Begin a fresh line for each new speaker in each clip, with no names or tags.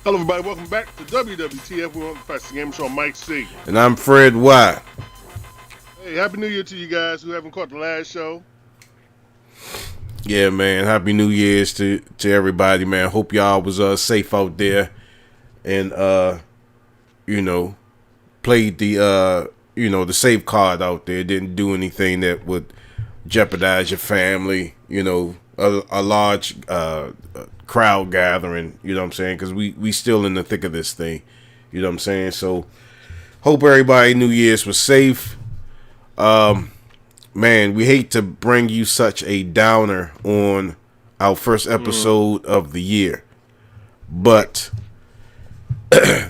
Hello, everybody. Welcome back to WWTF. We're on the Thagamersshow Show. Mike C.
And I'm Fred Y.
Hey, Happy New Year to you guys who haven't caught the last show.
Yeah, man. Happy New Year's to everybody, man. Hope y'all was safe out there and played the the safe card out there. Didn't do anything that would jeopardize your family. A large crowd gathering. You know what I'm saying? Because we still in the thick of this thing. You know what I'm saying? So hope everybody New Year's was safe. Man, we hate to bring you such a downer on our first episode of the year, but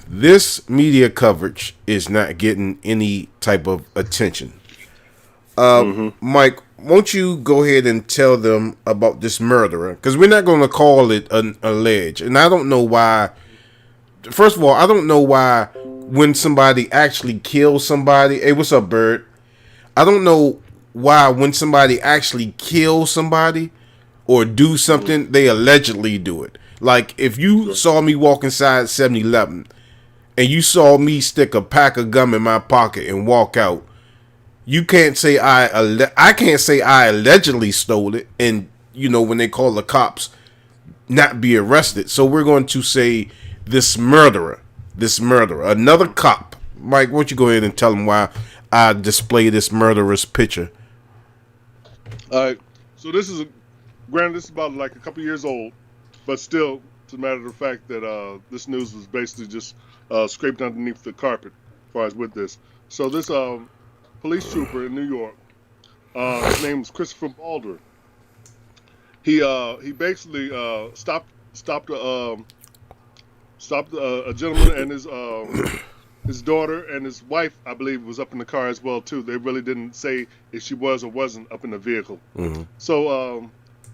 this media coverage is not getting any type of attention. Mike, won't you go ahead and tell them about this murderer? Because we're not going to call it an alleged, and I don't know why. First of all, I don't know why when somebody actually kills somebody. Hey, what's up, Bird? I don't know why when somebody actually kills somebody or do something, they allegedly do it. Like, if you saw me walk inside 7-Eleven and you saw me stick a pack of gum in my pocket and walk out, you can't say I can't say I allegedly stole it and, when they call the cops, not be arrested. So we're going to say this murderer, another cop. Mike, why don't you go ahead and tell them why I display this murderous picture?
All right. So this is about like a couple years old, but still, it's a matter of the fact that this news was basically just scraped underneath the carpet as far as with this. So this police trooper in New York, his name was Christopher Baldner. He basically stopped a gentleman and his daughter and his wife, I believe, was up in the car as well too. They really didn't say if she was or wasn't up in the vehicle. Mm-hmm. So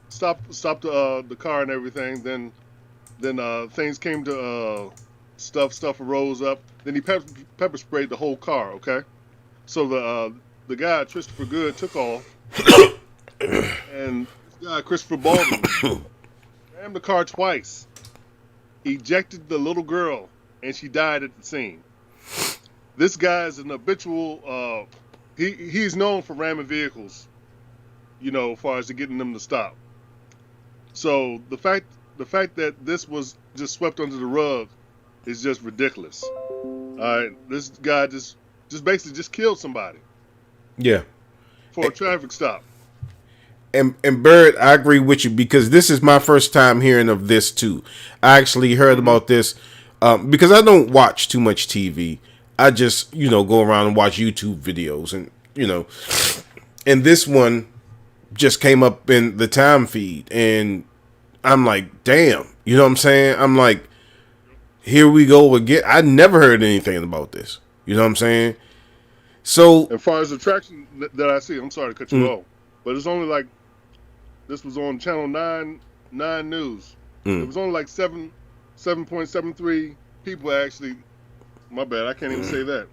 stopped the car and everything. Then things came to stuff arose up. Then he pepper sprayed the whole car. Okay, so the guy Christopher Good took off, and this guy Christopher Baldwin rammed the car twice, ejected the little girl, and she died at the scene. This guy is an habitual. He's known for ramming vehicles, as far as to getting them to stop. So the fact that this was just swept under the rug is just ridiculous. All right, this guy just basically just killed somebody.
Yeah.
For a traffic stop.
And Bird, I agree with you because this is my first time hearing of this too. I actually heard about this because I don't watch too much TV. I just, go around and watch YouTube videos and, and this one just came up in the time feed and I'm like, damn, you know what I'm saying? I'm like, here we go again. I never heard anything about this. You know what I'm saying? So
as far as the traction that I see, I'm sorry to cut you off, but it's only like, this was on channel 9 News. It was only like 7.73 people actually. My bad, I can't even say that.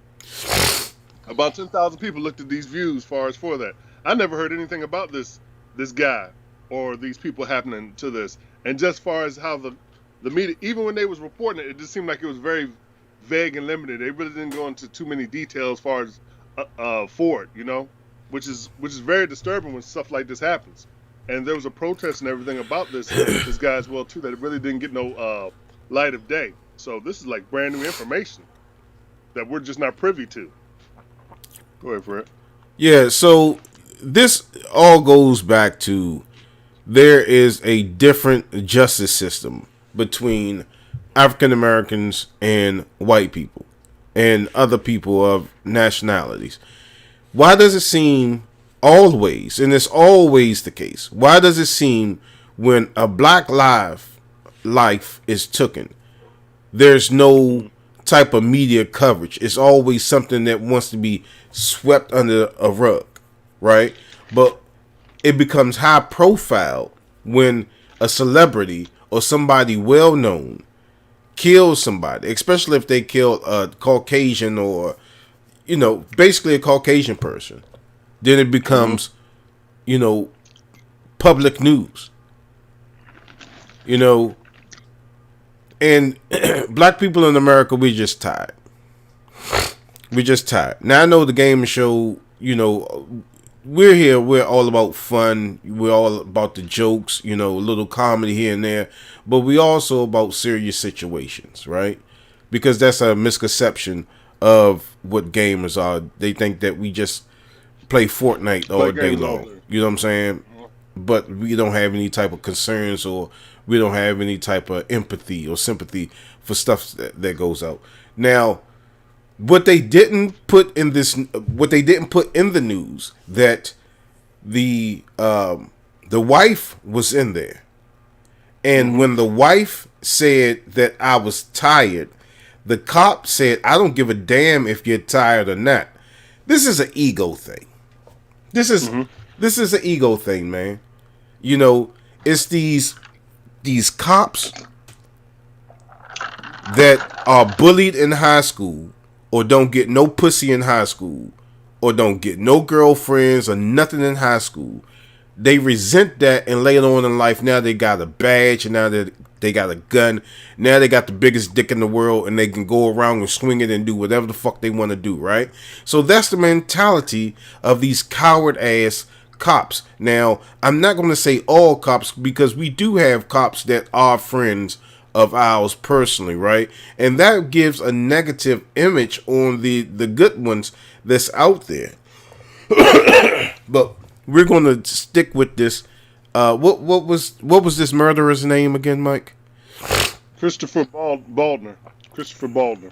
About 10,000 people looked at these views as far as for that. I never heard anything about this guy or these people happening to this. And just as far as how the media, even when they was reporting it, it just seemed like it was very vague and limited. They really didn't go into too many details as far as for it, which is very disturbing when stuff like this happens. And there was a protest and everything about this guy as well too that it really didn't get no light of day. So this is like brand new information that we're just not privy to. Go ahead, Fred.
Yeah, so this all goes back to there is a different justice system between African Americans and white people and other people of nationalities. Why does it seem always, and it's always the case, why does it seem when a black life is taken, there's no type of media coverage? It's always something that wants to be swept under a rug, right? But it becomes high profile when a celebrity or somebody well known kill somebody, especially if they kill a Caucasian or, basically a Caucasian person, then it becomes, public news. And black people in America, we just tired. We're just tired. Now, I know the game show, we're here. We're all about fun. We're all about the jokes, a little comedy here and there. But we also about serious situations, right? Because that's a misconception of what gamers are. They think that we just play Fortnite all day long. You know what I'm saying? But we don't have any type of concerns, or we don't have any type of empathy or sympathy for stuff that goes out. Now, what they didn't put in the news, that the wife was in there, and when the wife said that I was tired, the cop said, "I don't give a damn if you're tired or not." This is an ego thing. This is an ego thing, man. It's these cops that are bullied in high school, or don't get no pussy in high school, or don't get no girlfriends or nothing in high school. They resent that, and later on in life, now they got a badge, and now they got a gun. Now they got the biggest dick in the world, and they can go around and swing it and do whatever the fuck they want to do, right? So that's the mentality of these coward-ass cops. Now, I'm not going to say all cops, because we do have cops that are friends of ours personally, right? And that gives a negative image on the good ones that's out there. But we're going to stick with this. What was this murderer's name again, Mike?
Christopher Baldner. Christopher Baldner.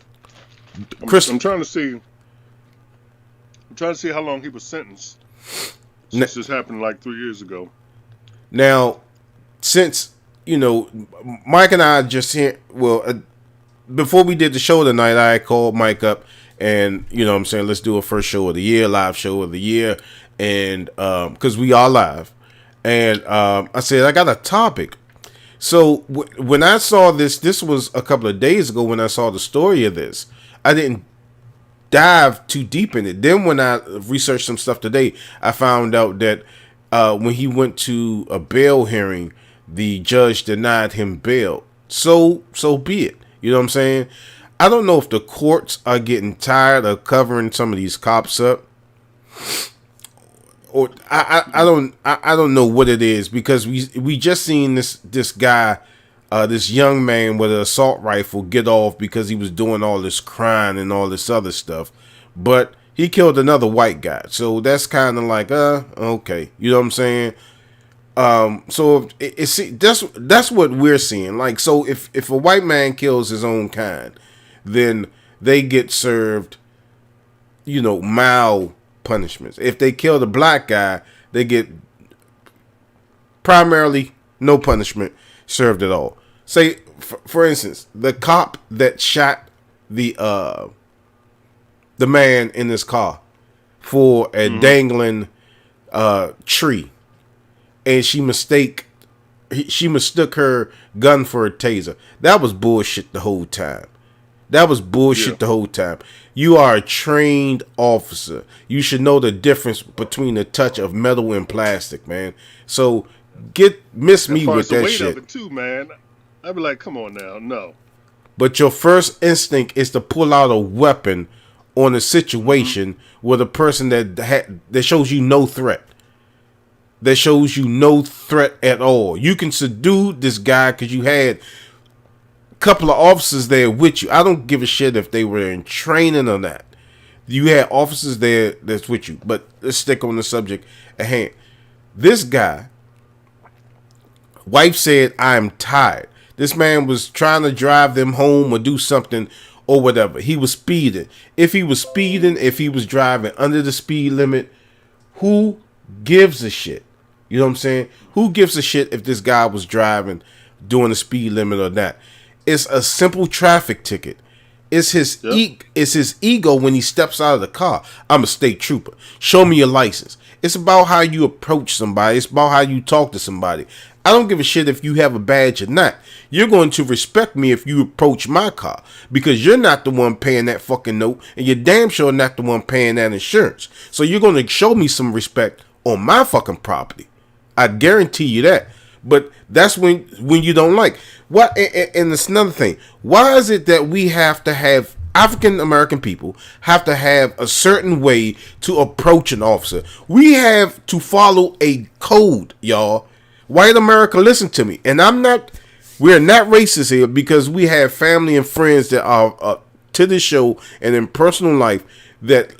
I'm trying to see. I'm trying to see how long he was sentenced. Since this happened like 3 years ago.
Now, since Mike and I just here. Well, before we did the show tonight, I called Mike up, and I'm saying, let's do a first show of the year, live show of the year, and because we are live, and I said I got a topic. So when I saw this was a couple of days ago when I saw the story of this. I didn't dive too deep in it. Then when I researched some stuff today, I found out that when he went to a bail hearing, the judge denied him bail. So be it. You know what I'm saying? I don't know if the courts are getting tired of covering some of these cops up, or I don't know what it is, because we just seen this guy, this young man with an assault rifle get off because he was doing all this crime and all this other stuff, but he killed another white guy. So that's kind of like, okay, you know what I'm saying? So that's what we're seeing. Like, so if a white man kills his own kind, then they get served, mild punishments. If they kill the black guy, they get primarily no punishment served at all. Say, for instance, the cop that shot the man in his car for a dangling tree, and she mistook her gun for a taser. That was bullshit the whole time. The whole time. You are a trained officer. You should know the difference between the touch of metal and plastic, man. So miss me with that shit.
Of it too, man. I'd be like, come on now, no.
But your first instinct is to pull out a weapon on a situation with a person that shows you no threat. That shows you no threat at all. You can subdue this guy because you had a couple of officers there with you. I don't give a shit if they were in training or not. You had officers there that's with you. But let's stick on the subject at hand. This guy, wife said, "I'm tired." This man was trying to drive them home or do something or whatever. He was speeding. If he was driving under the speed limit, who gives a shit? You know what I'm saying? Who gives a shit if this guy was driving doing the speed limit or not? It's a simple traffic ticket. It's his ego when he steps out of the car. I'm a state trooper. Show me your license. It's about how you approach somebody. It's about how you talk to somebody. I don't give a shit if you have a badge or not. You're going to respect me if you approach my car because you're not the one paying that fucking note and you're damn sure not the one paying that insurance. So you're going to show me some respect on my fucking property. I guarantee you that. But that's when you don't like. What? And it's another thing. Why is it that we have to have African American people have to have a certain way to approach an officer? We have to follow a code, y'all. White America, listen to me. And we're not racist here because we have family and friends that are to this show and in personal life that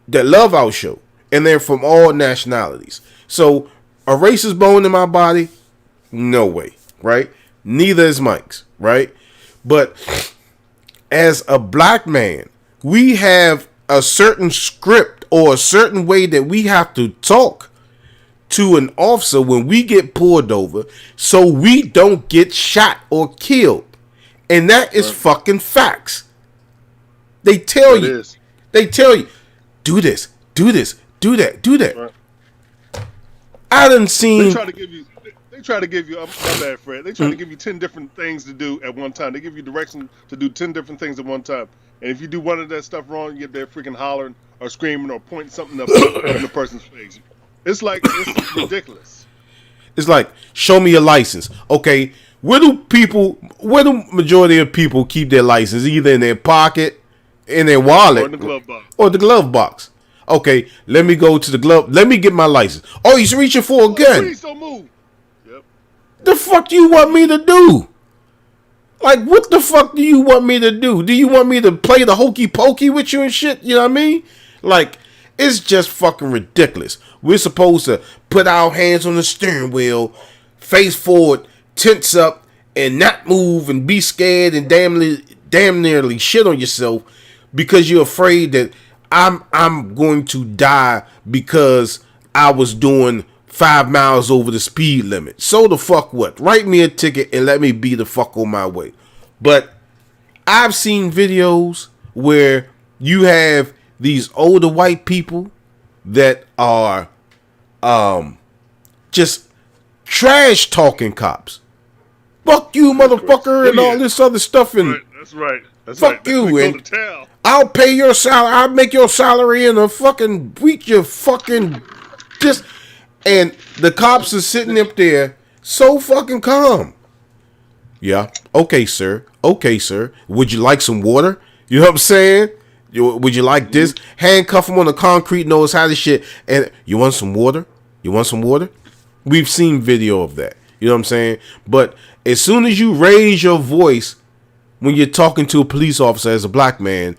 love our show. And they're from all nationalities. So a racist bone in my body? No way, right? Neither is Mike's, right? But as a black man, we have a certain script or a certain way that we have to talk to an officer when we get pulled over so we don't get shot or killed. And that is fucking facts. They tell you, do this, do that. Right. I done seen.
They try to give you, my bad, Fred. They try to give you 10 different things to do at one time. They give you direction to do 10 different things at one time. And if you do one of that stuff wrong, you get there freaking hollering or screaming or pointing something up in the person's face. It's ridiculous.
It's like, show me your license. Okay, where do majority of people keep their license? Either in their pocket, in their wallet, or the glove box. Okay, let me go to the glove. Let me get my license. Oh, he's reaching for a gun.
Please don't move. Yep.
The fuck do you want me to do? Like, what the fuck do you want me to do? Do you want me to play the hokey pokey with you and shit? You know what I mean? Like, it's just fucking ridiculous. We're supposed to put our hands on the steering wheel, face forward, tense up, and not move and be scared and damn nearly shit on yourself because you're afraid that I'm going to die because I was doing 5 miles over the speed limit. So the fuck what? Write me a ticket and let me be the fuck on my way. But I've seen videos where you have these older white people that are just trash talking cops. Fuck you, motherfucker, and all this other stuff. And
that's right.
Fuck you, and I'll pay your salary. I'll make your salary in a fucking week. You fucking just. And the cops are sitting up there so fucking calm. Yeah. Okay, sir. Would you like some water? You know what I'm saying? Would you like this? Handcuff him on the concrete, knows how to shit. And you want some water? We've seen video of that. You know what I'm saying? But as soon as you raise your voice when you're talking to a police officer as a black man,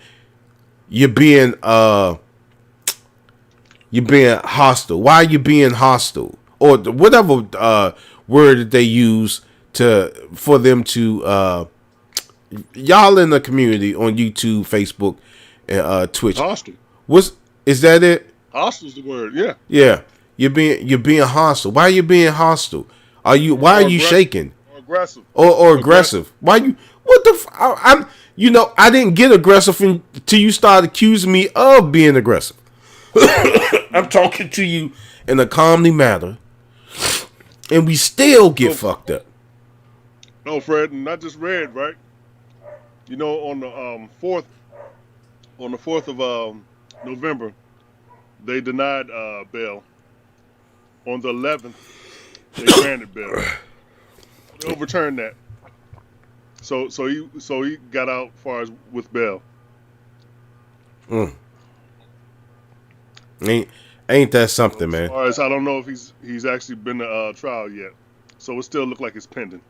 you're being hostile. Why are you being hostile? Or whatever word that they use for them to y'all in the community on YouTube, Facebook, and Twitch.
Hostile.
Is that it?
Hostile's the word, yeah.
Yeah. You're being hostile. Why are you being hostile? Why are you shaking?
Or aggressive.
Or aggressive. Why you what the I didn't get aggressive until you started accusing me of being aggressive. I'm talking to you in a calmly manner, and we still get fucked up.
No, Fred, and I just read, right? You know, on the 4th of November, they denied bail. On the 11th, they granted bail. They overturned that. So he got out as far as with bail.
Ain't that something, man?
As far as I don't know if he's actually been to trial yet, so it still look like it's pending.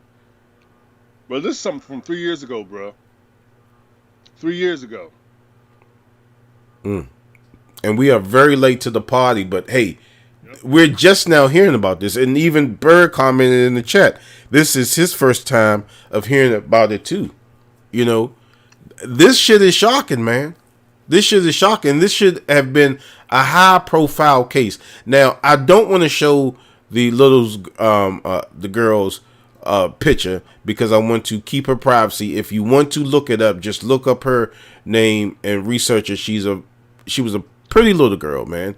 But this is something from 3 years ago, bro. 3 years ago.
And we are very late to the party, but hey, we're just now hearing about this. And even Bird commented in the chat, this is his first time of hearing about it too. You know, this shit is shocking, man. This shit is shocking. This should have been a high profile case. Now, I don't want to show the the girl's picture because I want to keep her privacy. If you want to look it up, just look up her name and research it. She was a pretty little girl, man.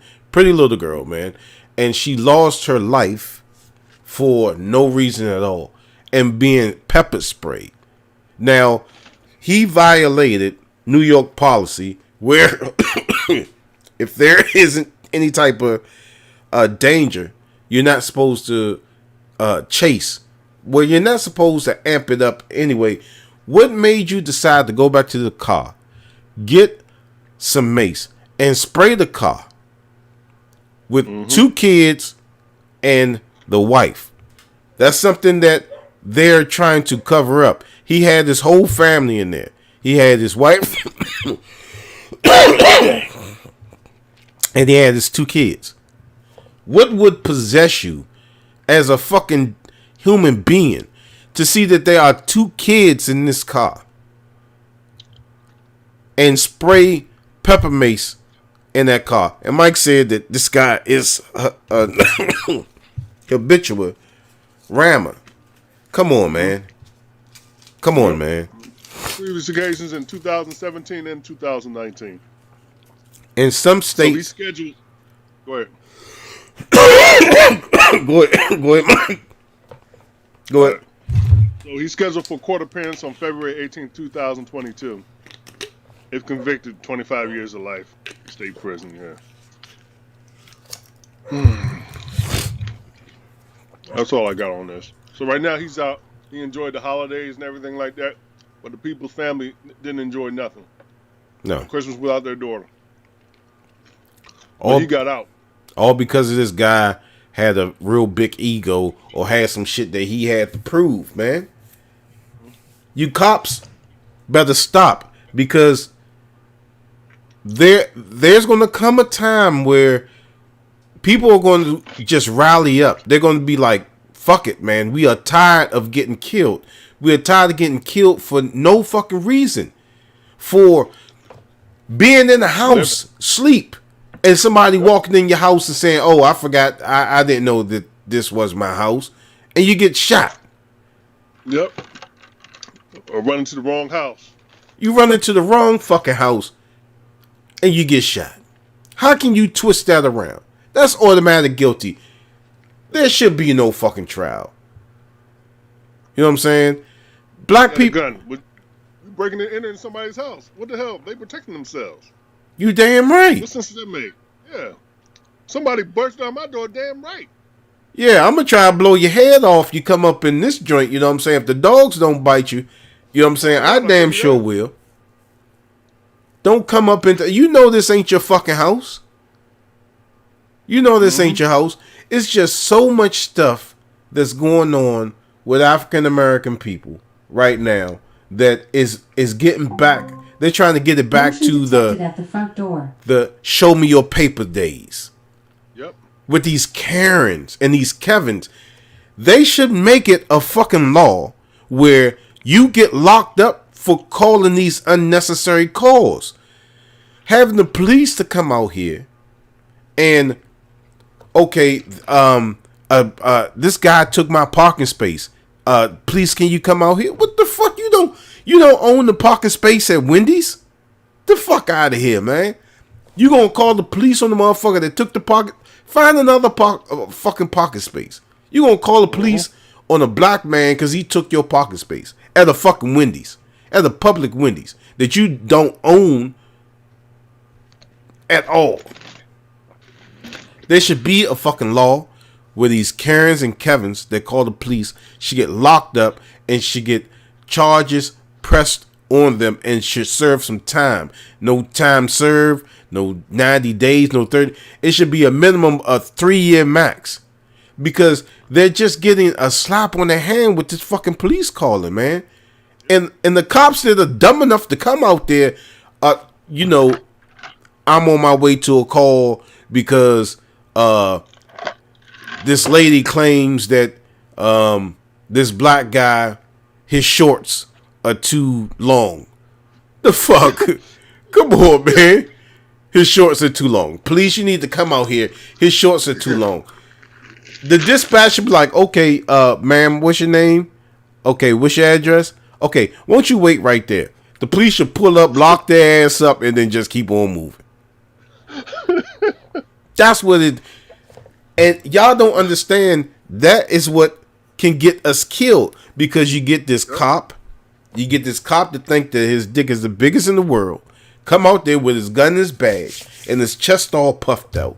And she lost her life for no reason at all and being pepper sprayed. Now, he violated New York policy where if there isn't any type of danger, you're not supposed to chase. Well, you're not supposed to amp it up anyway. What made you decide to go back to the car, get some mace, and spray the car with 2 kids and the wife? That's something that they're trying to cover up. He had his whole family in there. He had his wife and he had his 2 kids. What would possess you as a fucking human being to see that there are 2 kids in this car and spray pepper mace in that car? And Mike said that this guy is a habitual rammer. Come on, man. Come on, man.
Previous occasions in 2017 and 2019.
In some states,
so he scheduled. Go ahead.
Go ahead, Mike. Go ahead.
So he's scheduled for court appearance on February 18, 2022. If convicted, 25 years of life, state prison. Yeah. That's all I got on this. So right now he's out. He enjoyed the holidays and everything like that, but the people's family didn't enjoy nothing.
No.
Christmas without their daughter.
All
he got out.
All because of this guy had a real big ego or had some shit that he had to prove, man. You cops better stop, because there's going to come a time where people are going to just rally up. They're going to be like, fuck it, man. We are tired of getting killed. We are tired of getting killed for no fucking reason. For being in the house, sleep, and somebody walking in your house and saying, oh, I forgot, I didn't know that this was my house. And you get shot.
Yep. Or run into the wrong house.
You run into the wrong fucking house and you get shot. How can you twist that around? That's automatic guilty. There should be no fucking trial. You know what I'm saying? Black people.
Gun. We're breaking it into somebody's house. What the hell? They protecting themselves.
You damn right.
What sense does that make? Yeah. Somebody burst down my door, damn right.
Yeah, I'm going to try to blow your head off. You come up in this joint, you know what I'm saying? If the dogs don't bite you, you know what I'm saying? I damn sure will. Don't come up into... You know this ain't your fucking house. You know this ain't your house. It's just so much stuff that's going on with African American people right now that is getting back. They're trying to get it back to
at the front door.
The show me your paper days.
Yep.
With these Karens and these Kevins. They should make it a fucking law where you get locked up for calling these unnecessary calls. Having the police to come out here and, okay, this guy took my parking space. Please, can you come out here? What the fuck? You don't own the parking space at Wendy's? The fuck out of here, man. You gonna call the police on the motherfucker that took the parking? Find another fucking parking space. You gonna call the police on a black man because he took your parking space at a fucking Wendy's, at a public Wendy's that you don't own at all. There should be a fucking law where these Karens and Kevins that call the police should get locked up and should get charges pressed on them and should serve some time. No time served, no 90 days, no 30. It should be a minimum of 3-year max, because they're just getting a slap on their hand with this fucking police calling, man. And the cops that are dumb enough to come out there, you know, I'm on my way to a call because this lady claims that this black guy, his shorts are too long. The fuck? Come on, man. His shorts are too long. Police, you need to come out here. His shorts are too long. The dispatch should be like, okay, ma'am, what's your name? Okay, what's your address? Okay, won't you wait right there? The police should pull up, lock their ass up, and then just keep on moving. That's what it... And y'all don't understand That is what can get us killed, because you get this cop. You get this cop to think that his dick is the biggest in the world. Come out there with his gun in his bag and his chest all puffed out.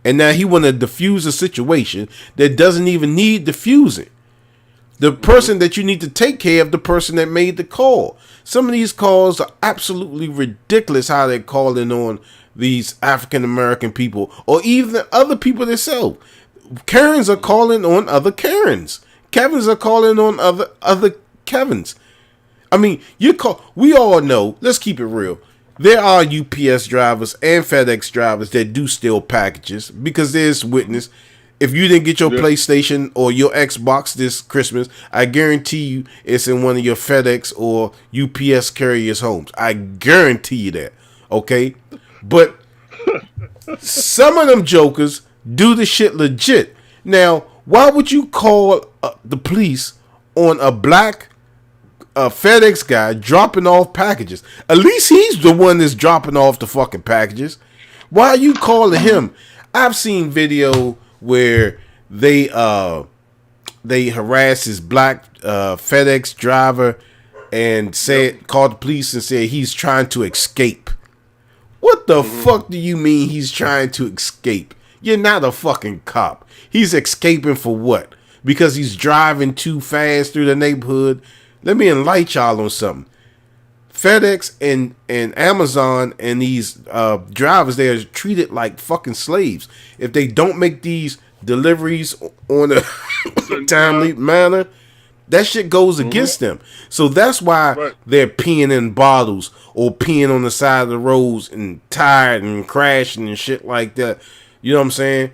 And now he want to defuse a situation that doesn't even need diffusing. The person that you need to take care of, the person that made the call. Some of these calls are absolutely ridiculous, how they're calling on these African American people or even other people themselves. Karens are calling on other Karens. Kevins are calling on other Kevins. I mean, we all know, let's keep it real. There are UPS drivers and FedEx drivers that do steal packages, because there's witness. If you didn't get your PlayStation or your Xbox this Christmas, I guarantee you it's in one of your FedEx or UPS carriers' homes. I guarantee you that. Okay? But some of them jokers do the shit legit. Now, why would you call the police on a black FedEx guy dropping off packages? At least he's the one that's dropping off the fucking packages. Why are you calling him? I've seen video where they harass his black FedEx driver and called the police and said he's trying to escape. What the fuck do you mean he's trying to escape? You're not a fucking cop. He's escaping for what? Because he's driving too fast through the neighborhood? Let me enlighten y'all on something. FedEx and Amazon and these drivers, they are treated like fucking slaves. If they don't make these deliveries on a timely manner, that shit goes against them. So that's why they're peeing in bottles or peeing on the side of the roads and tired and crashing and shit like that. You know what I'm saying?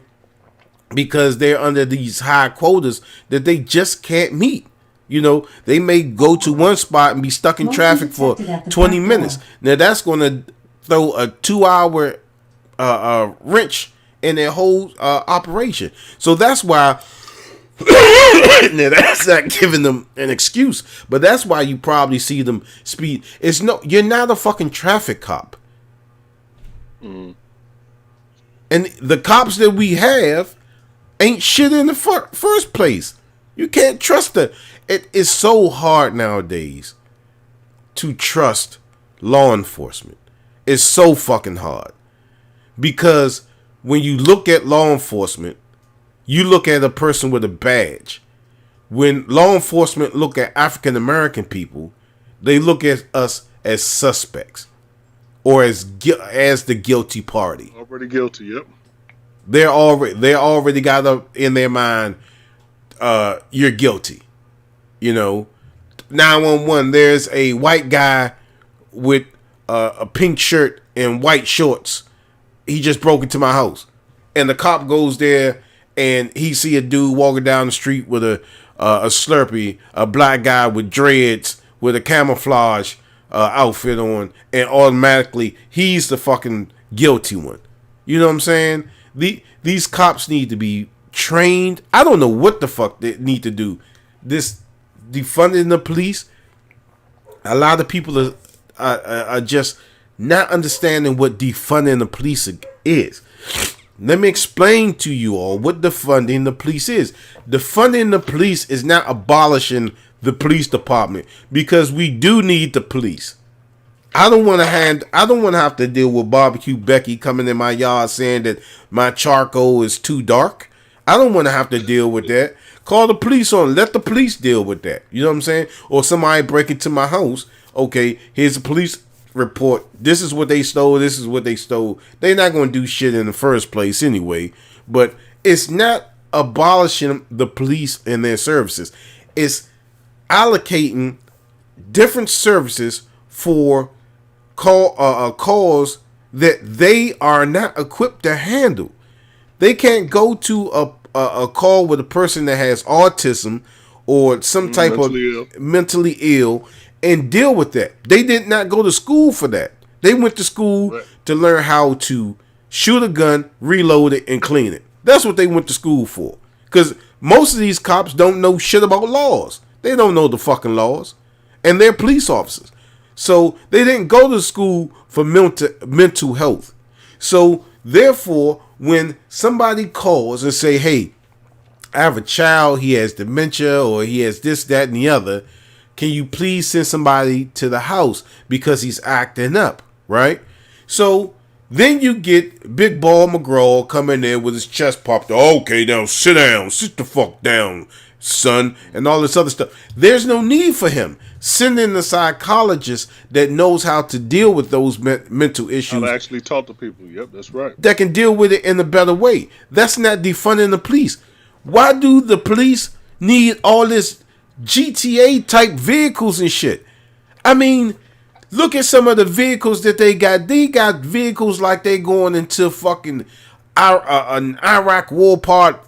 Because they're under these high quotas that they just can't meet. You know, they may go to one spot and be stuck in traffic for 20 minutes. Now, that's going to throw a 2-hour wrench in their whole operation. So that's why, now that's not giving them an excuse, but that's why you probably see them speed. You're not a fucking traffic cop. And the cops that we have ain't shit in the first place. You can't trust them. It is so hard nowadays to trust law enforcement. It's so fucking hard. Because when you look at law enforcement, you look at a person with a badge. When law enforcement look at African American people, they look at us as suspects or as the guilty party.
Already guilty, yep.
They already got up in their mind, you're guilty. You know, 911, there's a white guy with a pink shirt and white shorts. He just broke into my house. And the cop goes there and he see a dude walking down the street with a Slurpee, a black guy with dreads with a camouflage outfit on, and automatically he's the fucking guilty one. You know what I'm saying? These cops need to be trained. I don't know what the fuck they need to do. This defunding the police, a lot of people are just not understanding what defunding the police is. Let me explain to you all what defunding the police is. Defunding the police is not abolishing the police department, because we do need the police. I don't want to have to deal with Barbecue Becky coming in my yard saying that my charcoal is too dark. I don't want to have to deal with that. Call the police on. Let the police deal with that. You know what I'm saying? Or somebody break into my house. Okay, here's a police report. This is what they stole. This is what they stole. They're not going to do shit in the first place anyway. But it's not abolishing the police and their services. It's allocating different services for calls that they are not equipped to handle. They can't go to a call with a person that has autism or some type of mentally ill and deal with that. They did not go to school for that. They went to school to learn how to shoot a gun, reload it, and clean it. That's what they went to school for. Because most of these cops don't know shit about laws. They don't know the fucking laws. And they're police officers. So they didn't go to school for mental health. So therefore, when somebody calls and say, hey, I have a child, he has dementia, or he has this, that, and the other. Can you please send somebody to the house because he's acting up, right? So then you get Big Ball McGraw coming in with his chest popped. Okay, now sit down. Sit the fuck down, son. And all this other stuff. There's no need for him. Send in a psychologist that knows how to deal with those mental issues.
How to actually talk to people. Yep, that's right.
That can deal with it in a better way. That's not defunding the police. Why do the police need all this GTA type vehicles and shit? I mean, look at some of the vehicles that they got. They got vehicles like they going into fucking an Iraq War Part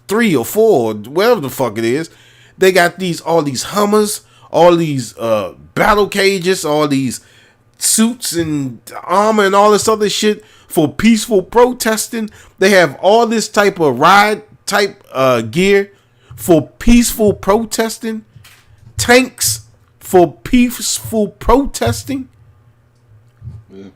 3 or 4, or whatever the fuck it is. They got all these Hummers, all these battle cages, all these suits and armor and all this other shit for peaceful protesting. They have all this type of ride type gear for peaceful protesting. Tanks for peaceful protesting. Yeah.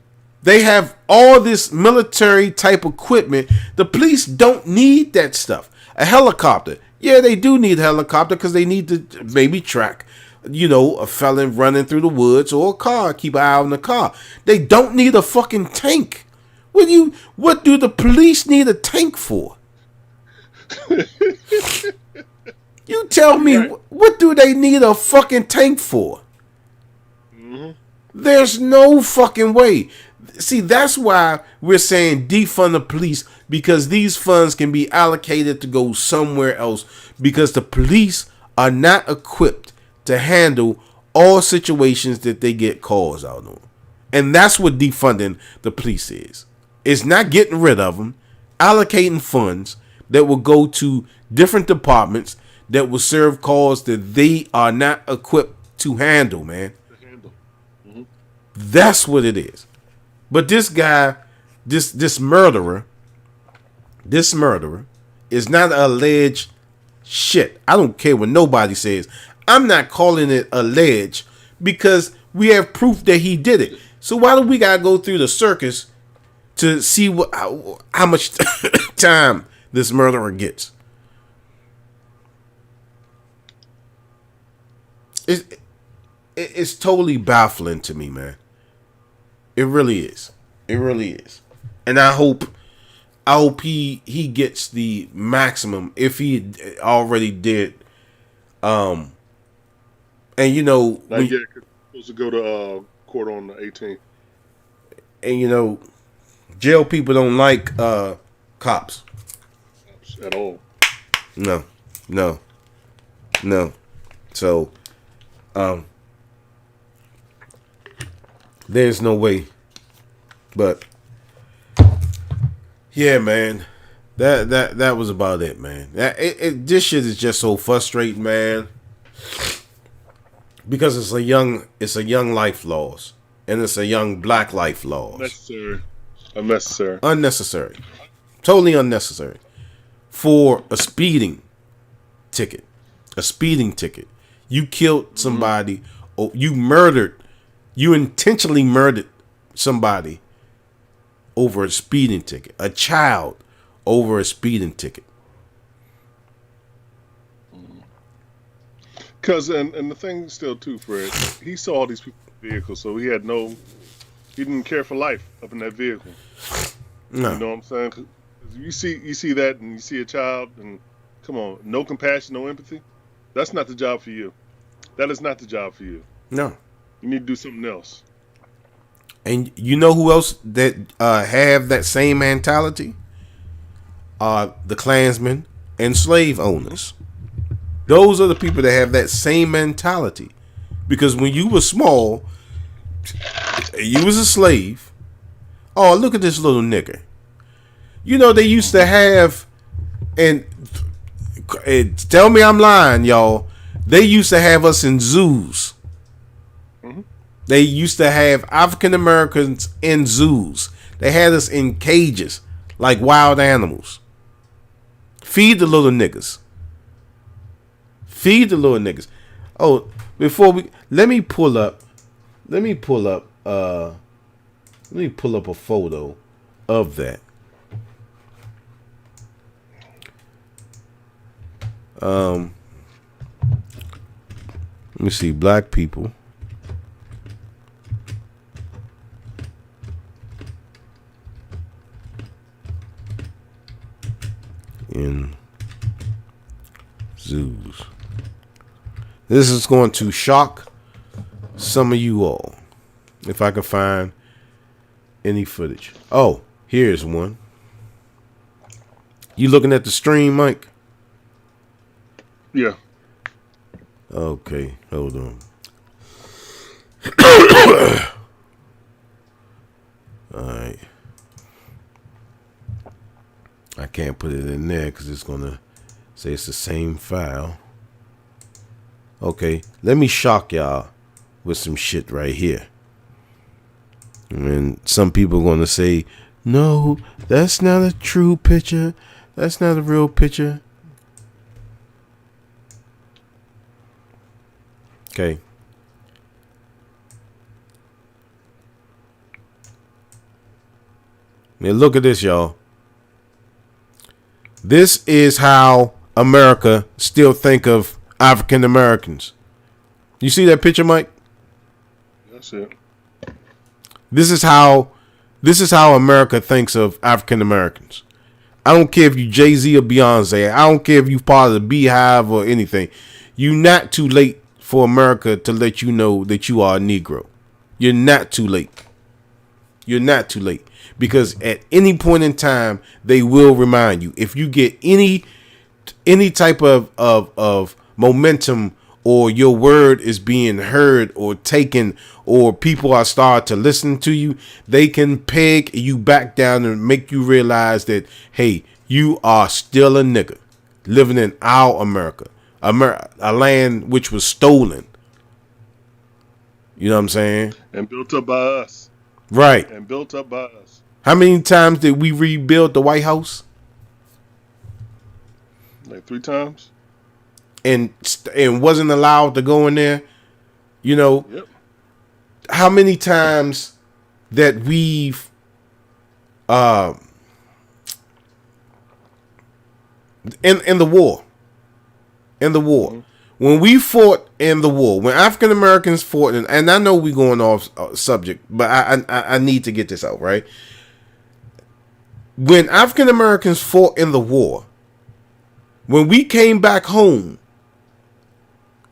They have all this military type equipment. The police don't need that stuff. A helicopter. Yeah, they do need a helicopter because they need to maybe track, a felon running through the woods, or a car. Keep an eye on the car. They don't need a fucking tank. What do the police need a tank for? You tell me, what do they need a fucking tank for? Mm-hmm. There's no fucking way. See, that's why we're saying defund the police, because these funds can be allocated to go somewhere else, because the police are not equipped to handle all situations that they get calls out on. And that's what defunding the police is. It's not getting rid of them, allocating funds that will go to different departments that will serve calls that they are not equipped to handle, man. Mm-hmm. That's what it is. But this guy, this murderer is not alleged shit. I don't care what nobody says. I'm not calling it alleged because we have proof that he did it. So why do we gotta go through the circus to see how much time this murderer gets? It's totally baffling to me, man. It really is. It really is. And I hope he gets the maximum if he already did. And
not yet, supposed to go to court on the 18th.
And jail people don't like cops
at all.
No. So there's no way. But yeah, man, that was about it, man. This shit is just so frustrating, man, because it's a young life loss, and it's a young black life loss. Unnecessary, totally unnecessary for a speeding ticket. You killed somebody, or you intentionally murdered somebody over a speeding ticket. A child over a speeding ticket.
Because, and the thing still too, Fred, he saw all these people in the vehicle, so he didn't care for life up in that vehicle. No. You know what I'm saying? 'Cause you see that, and you see a child, and come on, no compassion, no empathy. That's not the job for you. That is not the job for you.
No.
You need to do something else.
And you know who else that have that same mentality? The Klansmen and slave owners. Those are the people that have that same mentality. Because when you were small, you was a slave. Oh, look at this little nigger. They used to have, and tell me I'm lying, y'all. They used to have us in zoos. Mm-hmm. They used to have African Americans in zoos. They had us in cages like wild animals. Feed the little niggas. Oh, let me pull up a photo of that. Let me see. Black people. In zoos. This is going to shock some of you all. If I can find any footage. Oh, here's one. You looking at the stream, Mike?
Yeah.
Okay, hold on. Alright. I can't put it in there because it's going to say it's the same file. Okay, let me shock y'all with some shit right here. And some people are going to say, no, that's not a true picture. That's not a real picture. Okay. Now look at this, y'all. This is how America still think of African Americans. You see that picture, Mike?
That's it.
This is how America thinks of African Americans. I don't care if you Jay-Z or Beyonce. I don't care if you part of the Beehive or anything. You're not too late for America to let you know that you are a Negro. You're not too late. You're not too late. Because at any point in time, they will remind you. If you get any type of momentum, or your word is being heard or taken, or people are starting to listen to you, they can peg you back down and make you realize that, hey, you are still a nigga living in our America, a land which was stolen. You know what I'm saying?
And built up by us.
Right.
And built up by us.
How many times did we rebuild the White House?
Like 3 times.
And wasn't allowed to go in there. You know,
yep.
How many times that we've in the war. Mm-hmm. When we fought in the war, when African Americans fought, and I know we're going off subject, but I need to get this out, right? When African Americans fought in the war, when we came back home,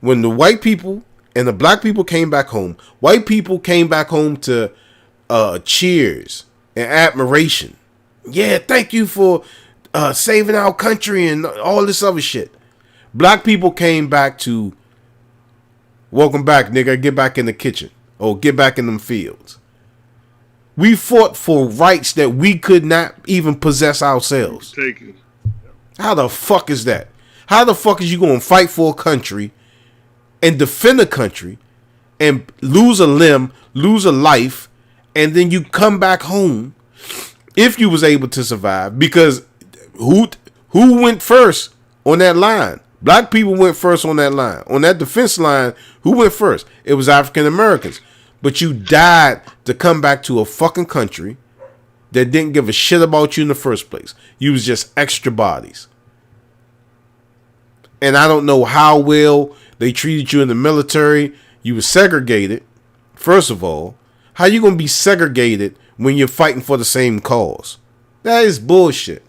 when the white people and the black people came back home, white people came back home to cheers and admiration. Yeah, thank you for saving our country and all this other shit. Black people came back to, welcome back, nigga, get back in the kitchen or get back in them fields. We fought for rights that we could not even possess ourselves.
Taken.
How the fuck is that? How the fuck is you going to fight for a country and defend a country and lose a limb, lose a life, and then you come back home if you was able to survive? Because who went first on that line? Black people went first on that line. On that defense line, who went first? It was African Americans. But you died to come back to a fucking country that didn't give a shit about you in the first place. You was just extra bodies. And I don't know how well they treated you in the military. You were segregated. First of all, how you gonna be segregated when you're fighting for the same cause? That is bullshit.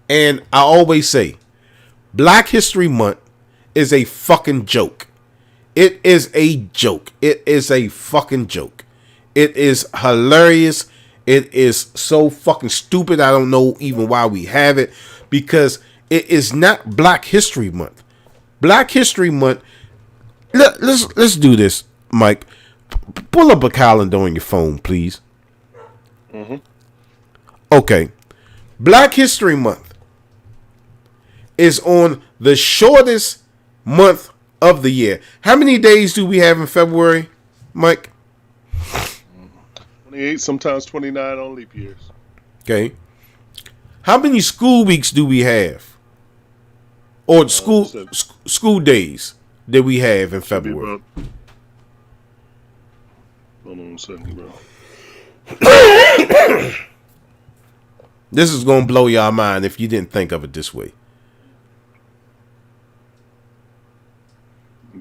And I always say, Black History Month is a fucking joke. It is a joke. It is a fucking joke. It is hilarious. It is so fucking stupid. I don't know even why we have it, because it is not Black History Month. Black History Month. Let's do this, Mike. Pull up a calendar on your phone, please.
Mm-hmm.
Okay. Black History Month is on the shortest month of the year. How many days do we have in February, Mike?
28, sometimes 29 on leap years.
Okay. How many school weeks do we have? Or school days that we have in February?
Hold on a second, bro.
This is going to blow your mind if you didn't think of it this way.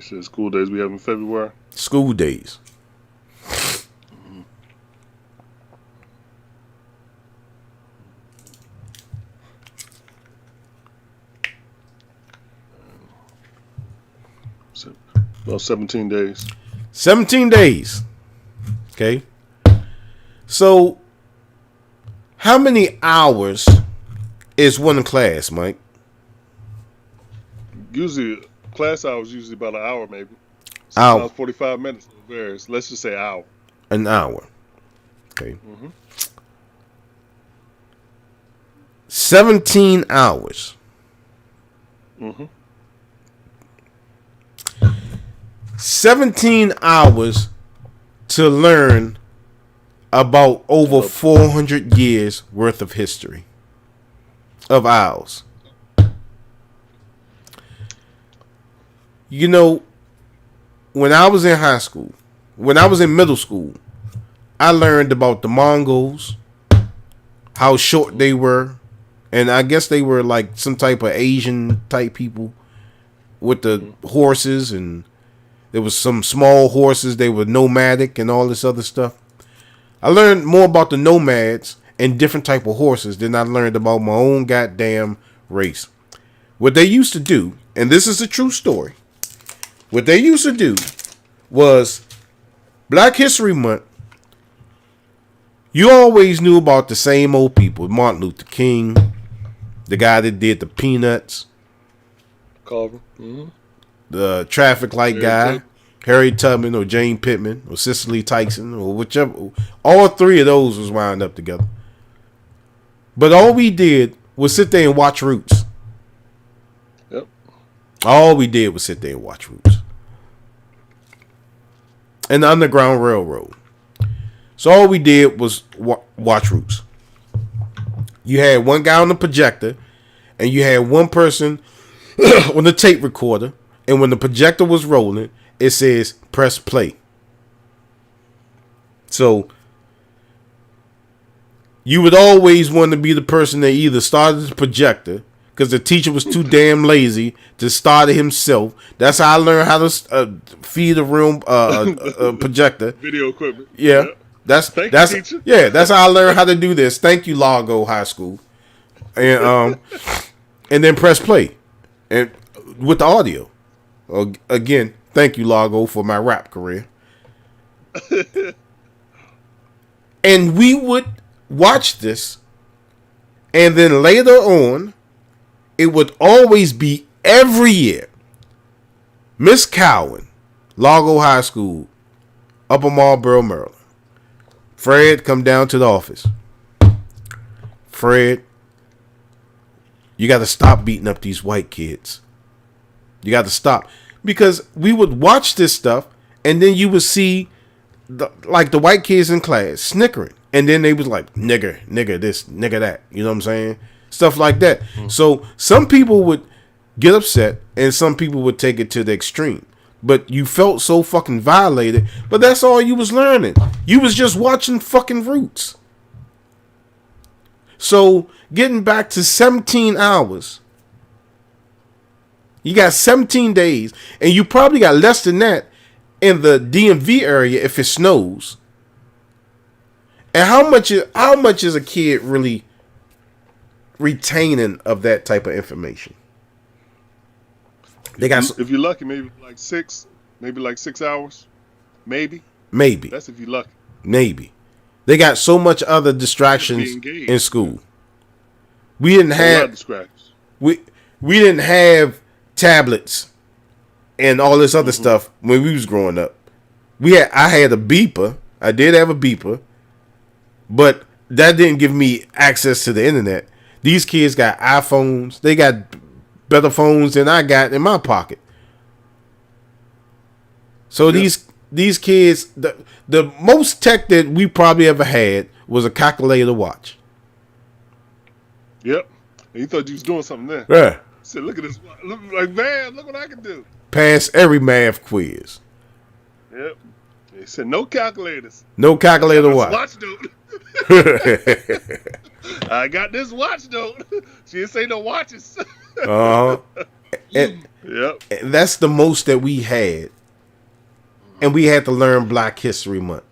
You said school days we have in February.
School days.
About 17 days.
17 days. Okay. So, how many hours is one class, Mike?
Usually, class hours usually about an hour, maybe.
Hour.
Sometimes 45 minutes. It varies. Let's just say hour.
An hour. Okay. 17 hours. 17 hours to learn about over 400 years worth of history of owls. You know, when I was in high school, when I was in middle school, I learned about the Mongols, how short they were, and I guess they were like some type of Asian type people with the horses, and there was some small horses. They were nomadic and all this other stuff. I learned more about the nomads and different type of horses than I learned about my own goddamn race. What they used to do, and this is a true story, what they used to do was Black History Month. You always knew about the same old people. Martin Luther King, the guy that did the Peanuts,
Carver.
the traffic light guy, Harry Tubman or Jane Pittman or Cicely Tyson or whichever. All three of those was wound up together. But all we did was sit there and watch Roots.
Yep.
All we did was sit there and watch Roots. And the Underground Railroad. So all we did was watch Roots. You had one guy on the projector, and you had one person on the tape recorder, and when the projector was rolling, it says press play. So you would always want to be the person that either started the projector because the teacher was too damn lazy to start it himself. That's how I learned how to feed a room projector.
Video equipment.
Yeah. That's that's how I learned how to do this. Thank you, Largo High School. And then press play. And with the audio. Again, thank you, Largo, for my rap career. And we would watch this, and then later on, it would always be every year. Miss Cowan, Largo High School, Upper Marlboro, Maryland. Fred, come down to the office. Fred, you got to stop beating up these white kids. You got to stop. Because we would watch this stuff, and then you would see the white kids in class snickering. And then they was like, nigger this, nigger that. You know what I'm saying? Stuff like that. So some people would get upset, and some people would take it to the extreme. But you felt so fucking violated. But that's all you was learning. You was just watching fucking Roots. So getting back to 17 hours. You got 17 days. And you probably got less than that in the DMV area if it snows. And how much is a kid really retaining of that type of information? They got
if you're lucky, maybe like 6 hours. Maybe. That's if you're lucky.
Maybe. They got so much other distractions in school. We didn't have distractions. We didn't have tablets and all this other stuff when we was growing up. I had a beeper. I did have a beeper. But that didn't give me access to the internet. These kids got iPhones. They got better phones than I got in my pocket. So these kids, the most tech that we probably ever had was a calculator watch.
Yep. And you thought you was doing something there.
Yeah.
Said, look at this. Look, like, man, look what I can do.
Pass every math quiz.
Yep. They said no calculators.
No calculator watch.
Dude. I got this watch though. She didn't say no watches.
Uh-huh.
Yep.
And that's the most that we had. And we had to learn Black History Month.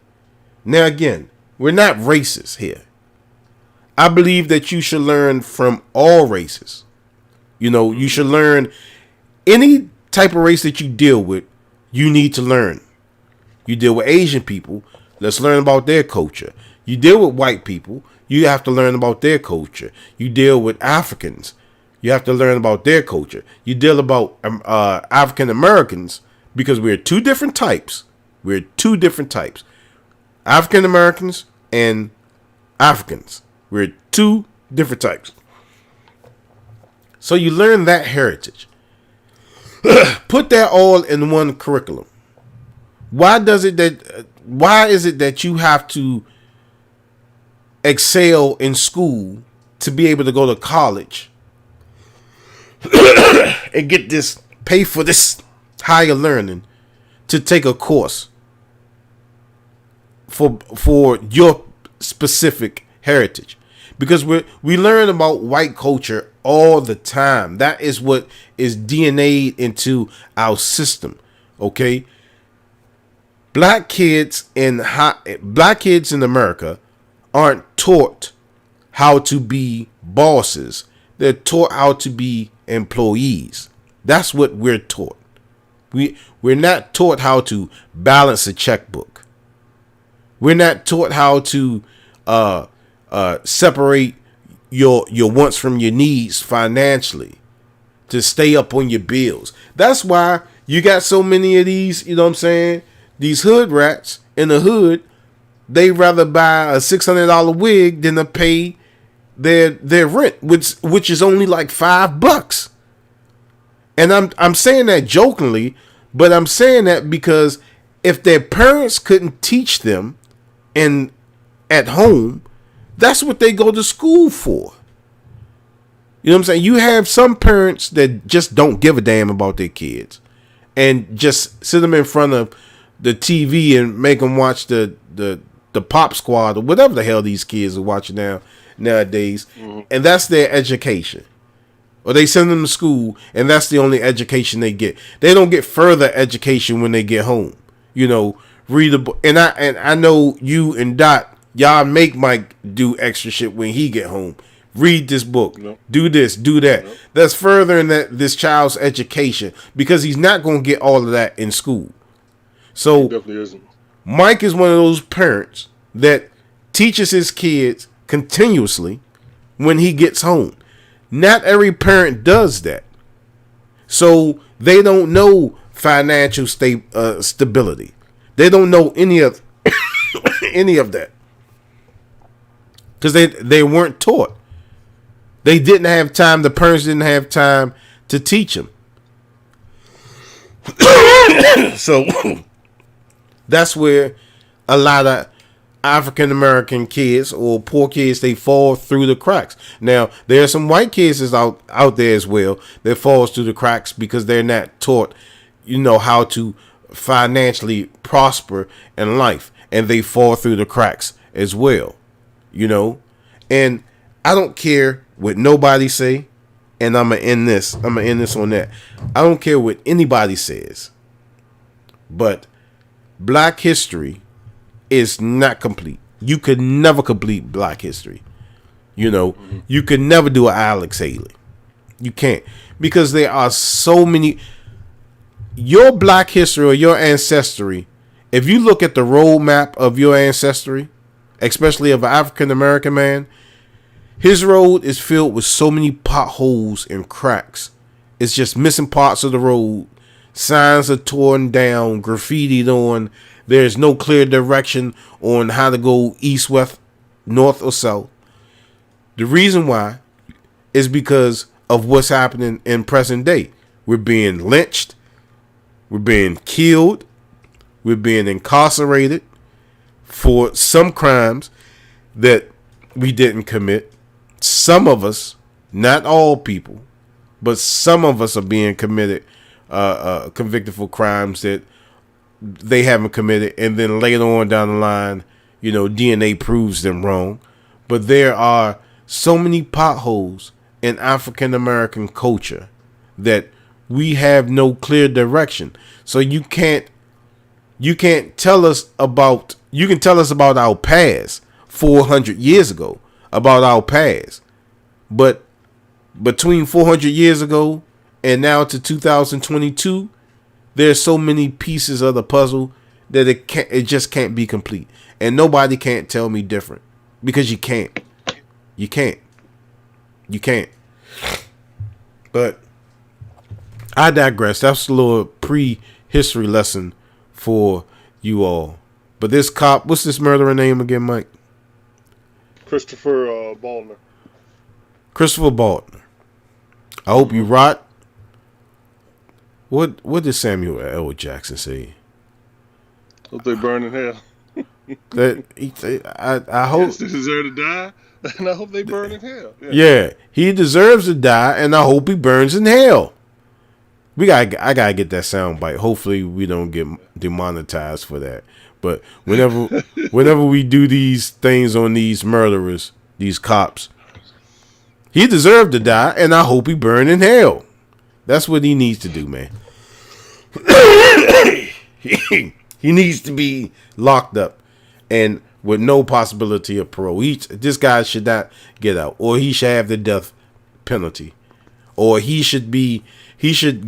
Now, again, we're not racist here. I believe that you should learn from all races. You know, you should learn any type of race that you deal with, you need to learn. You deal with Asian people, let's learn about their culture. You deal with white people, you have to learn about their culture. You deal with Africans, you have to learn about their culture. You deal about African Americans, because we're two different types. We're two different types. African Americans and Africans. We're two different types. So you learn that heritage. Put that all in one curriculum. Why is it that you have to excel in school to be able to go to college and get this, pay for this higher learning to take a course for your specific heritage? Because we learn about white culture all the time. That is what is DNA'd into our system. Okay, black kids in America aren't taught how to be bosses. They're taught how to be employees. That's what we're taught. We're not taught how to balance a checkbook. We're not taught how to separate your wants from your needs financially, to stay up on your bills. That's why you got so many of these, you know what I'm saying, these hood rats in the hood. They rather buy a $600 wig than to pay their rent, which is only like $5. And I'm saying that jokingly, but I'm saying that because if their parents couldn't teach them and at home, that's what they go to school for. You know what I'm saying? You have some parents that just don't give a damn about their kids and just sit them in front of the TV and make them watch the Pop Squad or whatever the hell these kids are watching nowadays. Mm-hmm. And that's their education. Or they send them to school and that's the only education they get. They don't get further education when they get home. You know, read a book. And I know you and Dot, y'all make Mike do extra shit when he get home. Read this book. Nope. Do this. Do that. Nope. That's furthering this child's education because he's not going to get all of that in school. So
he definitely isn't.
Mike is one of those parents that teaches his kids continuously when he gets home. Not every parent does that. So they don't know financial stability. They don't know any of that. Because they weren't taught. They didn't have time. The parents didn't have time to teach them. So that's where a lot of African American kids or poor kids, they fall through the cracks. Now, there are some white kids out there as well that falls through the cracks because they're not taught, you know, how to financially prosper in life, and they fall through the cracks as well. You know, and I don't care what nobody say, and I'm gonna end this on that. I don't care what anybody says, but Black history is not complete. You could never complete Black history. You know, you could never do an Alex Haley. You can't, because there are so many. Your Black history or your ancestry, if you look at the roadmap of your ancestry, especially of an African American man, his road is filled with so many potholes and cracks. It's just missing parts of the road. Signs are torn down, graffitied on. There's no clear direction on how to go east, west, north, or south. The reason why is because of what's happening in present day. We're being lynched. We're being killed. We're being incarcerated for some crimes that we didn't commit. Some of us, not all people, but some of us are being convicted for crimes that they haven't committed, and then later on down the line, you know, DNA proves them wrong. But there are so many potholes in African American culture that we have no clear direction. So you can't tell us about, you can tell us about our past 400 years ago, about our past. But between 400 years ago and now to 2022, there's so many pieces of the puzzle that it just can't be complete. And nobody can't tell me different, because you can't. You can't. But I digress. That's a little pre-history lesson for you all. But this cop, what's this murderer name again, Mike?
Christopher Baldner.
Christopher Baldner. I hope you rot. What did Samuel L. Jackson say?
Hope they burn in hell.
I hope
yes, they deserve to die, and I hope they burn in hell.
Yeah, he deserves to die, and I hope he burns in hell. I gotta get that sound bite. Hopefully, we don't get demonetized for that. But whenever we do these things on these murderers, these cops, he deserved to die, and I hope he burn in hell. That's what he needs to do, man. He needs to be locked up and with no possibility of parole. This guy should not get out, or he should have the death penalty, or he should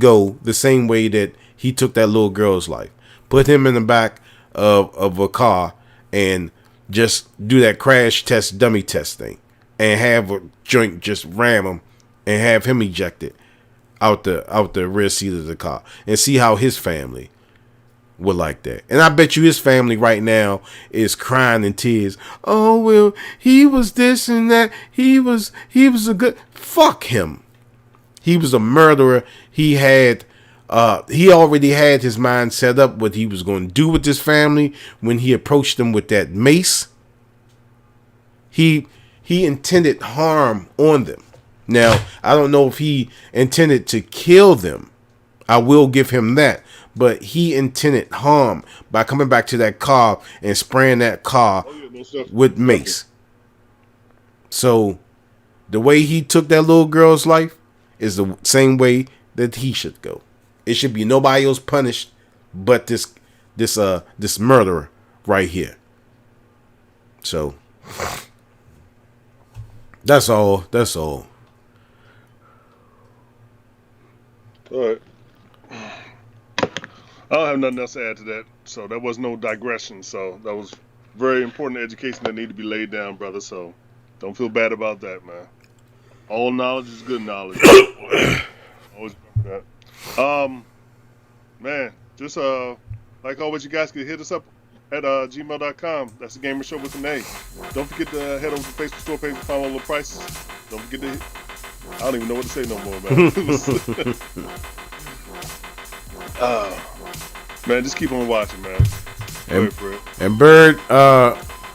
go the same way that he took that little girl's life. Put him in the back of a car and just do that crash test, dummy test thing, and have a joint just ram him and have him ejected out the rear seat of the car, and see how his family would like that. And I bet you his family right now is crying in tears. Oh, well, he was this and that. He was a good, fuck him. He was a murderer. He already had his mind set up what he was going to do with his family when he approached them with that mace. He intended harm on them. Now, I don't know if he intended to kill them. I will give him that. But he intended harm by coming back to that car and spraying that car with mace. So the way he took that little girl's life is the same way that he should go. It should be nobody else punished but this murderer right here. So that's all.
All right. I don't have nothing else to add to that. So that was no digression. So that was very important education that need to be laid down, brother. So don't feel bad about that, man. All knowledge is good knowledge. Always remember that. Man, just like always, you guys can hit us up at gmail.com. That's the Gamer Show with an A. Don't forget to head over to the Facebook store page to find all the prices. Don't forget to I don't even know what to say no more, man. Man, just keep on watching, man.
And Bird,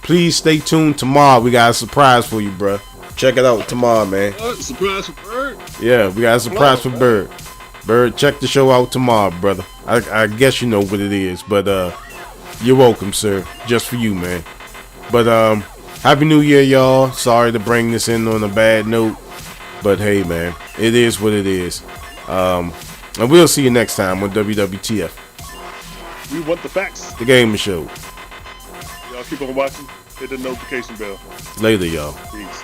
please stay tuned tomorrow. We got a surprise for you, bro. Check it out tomorrow, man.
Surprise for Bird?
Yeah, we got a surprise for Bird. Bird, check the show out tomorrow, brother. I guess you know what it is, but you're welcome, sir. Just for you, man. But Happy New Year, y'all. Sorry to bring this in on a bad note, but hey, man, it is what it is. And we'll see you next time on WWTF.
We want the facts.
The Gamer Show.
Y'all keep on watching. Hit the notification bell.
Later, y'all.
Peace.